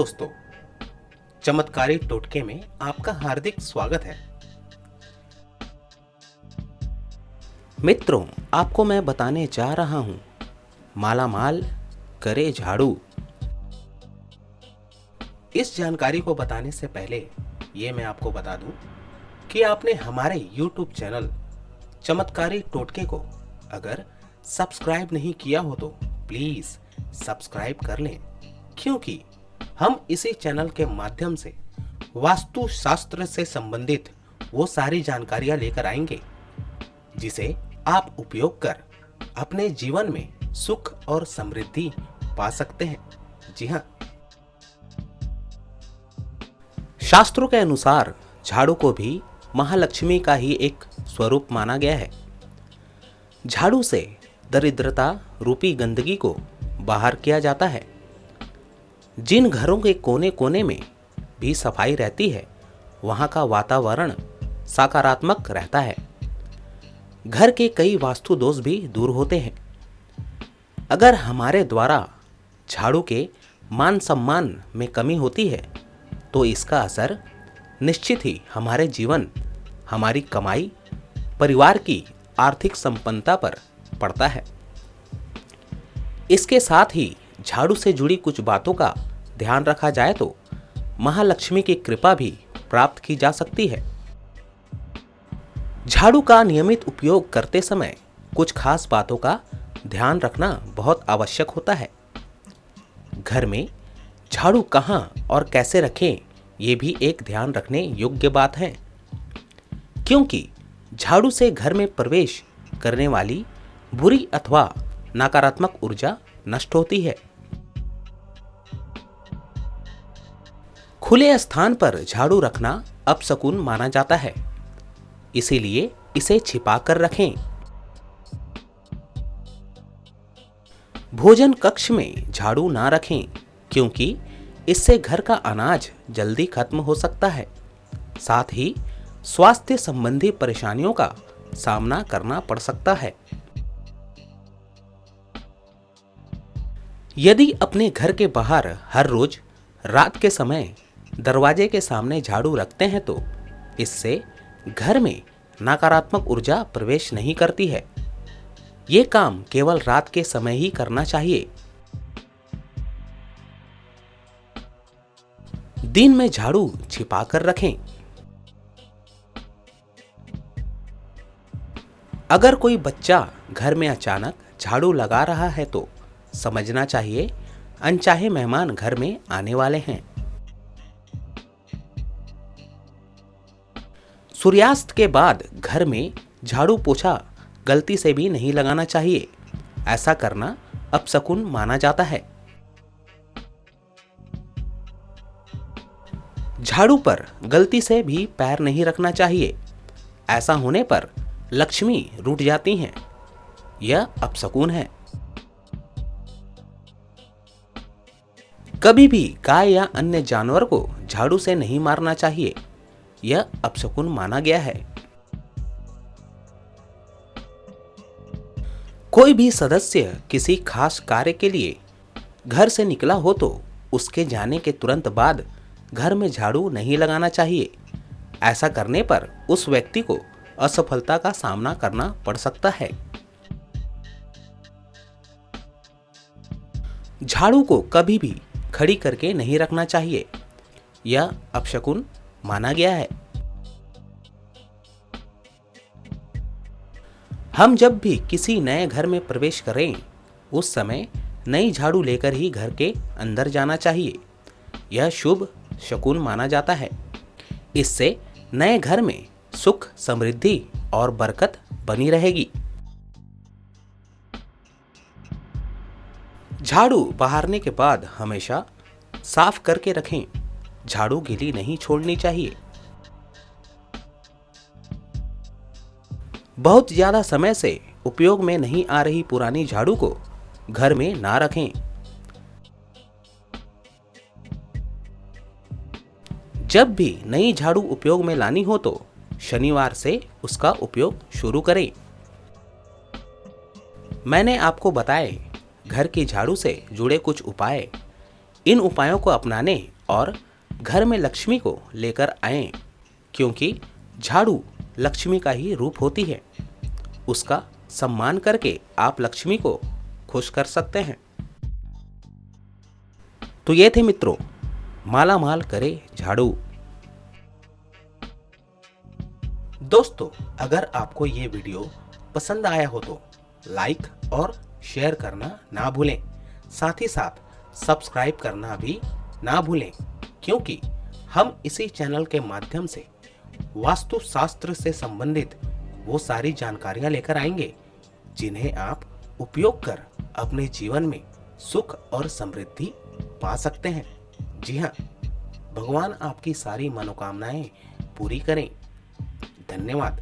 दोस्तों, चमत्कारी टोटके में आपका हार्दिक स्वागत है। मित्रों, आपको मैं बताने जा रहा हूं, मालामाल करे झाड़ू। इस जानकारी को बताने से पहले ये मैं आपको बता दूं कि आपने हमारे YouTube चैनल चमत्कारी टोटके को अगर सब्सक्राइब नहीं किया हो तो प्लीज सब्सक्राइब कर लें, क्योंकि हम इसी चैनल के माध्यम से वास्तु शास्त्र से संबंधित वो सारी जानकारियां लेकर आएंगे जिसे आप उपयोग कर अपने जीवन में सुख और समृद्धि पा सकते हैं। जी हाँ, शास्त्रों के अनुसार झाड़ू को भी महालक्ष्मी का ही एक स्वरूप माना गया है। झाड़ू से दरिद्रता रूपी गंदगी को बाहर किया जाता है। जिन घरों के कोने कोने में भी सफाई रहती है, वहां का वातावरण सकारात्मक रहता है। घर के कई वास्तु दोष भी दूर होते हैं। अगर हमारे द्वारा झाड़ू के मान सम्मान में कमी होती है तो इसका असर निश्चित ही हमारे जीवन, हमारी कमाई, परिवार की आर्थिक संपन्नता पर पड़ता है। इसके साथ ही झाड़ू से जुड़ी कुछ बातों का ध्यान रखा जाए तो महालक्ष्मी की कृपा भी प्राप्त की जा सकती है। झाड़ू का नियमित उपयोग करते समय कुछ खास बातों का ध्यान रखना बहुत आवश्यक होता है। घर में झाड़ू कहां और कैसे रखें, ये भी एक ध्यान रखने योग्य बात है, क्योंकि झाड़ू से घर में प्रवेश करने वाली बुरी अथवा नकारात्मक ऊर्जा नष्ट होती है। खुले स्थान पर झाड़ू रखना अपशकुन माना जाता है, इसीलिए इसे छिपा कर रखें। भोजन कक्ष में झाड़ू ना रखें, क्योंकि इससे घर का अनाज जल्दी खत्म हो सकता है। साथ ही स्वास्थ्य संबंधी परेशानियों का सामना करना पड़ सकता है। यदि अपने घर के बाहर हर रोज रात के समय दरवाजे के सामने झाड़ू रखते हैं तो इससे घर में नकारात्मक ऊर्जा प्रवेश नहीं करती है। ये काम केवल रात के समय ही करना चाहिए। दिन में झाड़ू छिपा कर रखें। अगर कोई बच्चा घर में अचानक झाड़ू लगा रहा है तो समझना चाहिए अनचाहे मेहमान घर में आने वाले हैं। सूर्यास्त के बाद घर में झाड़ू पोछा गलती से भी नहीं लगाना चाहिए। ऐसा करना अपशकुन माना जाता है। झाड़ू पर गलती से भी पैर नहीं रखना चाहिए। ऐसा होने पर लक्ष्मी रूठ जाती हैं। यह अपशकुन है। कभी भी गाय या अन्य जानवर को झाड़ू से नहीं मारना चाहिए। यह अपशकुन माना गया है। कोई भी सदस्य किसी खास कार्य के लिए घर से निकला हो तो उसके जाने के तुरंत बाद घर में झाड़ू नहीं लगाना चाहिए। ऐसा करने पर उस व्यक्ति को असफलता का सामना करना पड़ सकता है। झाड़ू को कभी भी खड़ी करके नहीं रखना चाहिए। यह अपशकुन माना गया है। हम जब भी किसी नए घर में प्रवेश करें, उस समय नई झाड़ू लेकर ही घर के अंदर जाना चाहिए। यह शुभ शकुन माना जाता है। इससे नए घर में सुख, समृद्धि और बरकत बनी रहेगी। झाड़ू बहारने के बाद हमेशा साफ करके रखें। झाड़ू गीली नहीं छोड़नी चाहिए। बहुत ज्यादा समय से उपयोग में नहीं आ रही पुरानी झाड़ू को घर में ना रखें। जब भी नई झाड़ू उपयोग में लानी हो तो शनिवार से उसका उपयोग शुरू करें। मैंने आपको बताए घर की झाड़ू से जुड़े कुछ उपाय। इन उपायों को अपनाने और घर में लक्ष्मी को लेकर आएं, क्योंकि झाड़ू लक्ष्मी का ही रूप होती है। उसका सम्मान करके आप लक्ष्मी को खुश कर सकते हैं। तो ये थे मित्रों, माला माल करे झाड़ू। दोस्तों, अगर आपको ये वीडियो पसंद आया हो तो लाइक और शेयर करना ना भूलें। साथ ही साथ सब्सक्राइब करना भी ना भूलें, क्योंकि हम इसी चैनल के माध्यम से वास्तुशास्त्र से संबंधित वो सारी जानकारियां लेकर आएंगे जिन्हें आप उपयोग कर अपने जीवन में सुख और समृद्धि पा सकते हैं। जी हाँ, भगवान आपकी सारी मनोकामनाएं पूरी करें। धन्यवाद।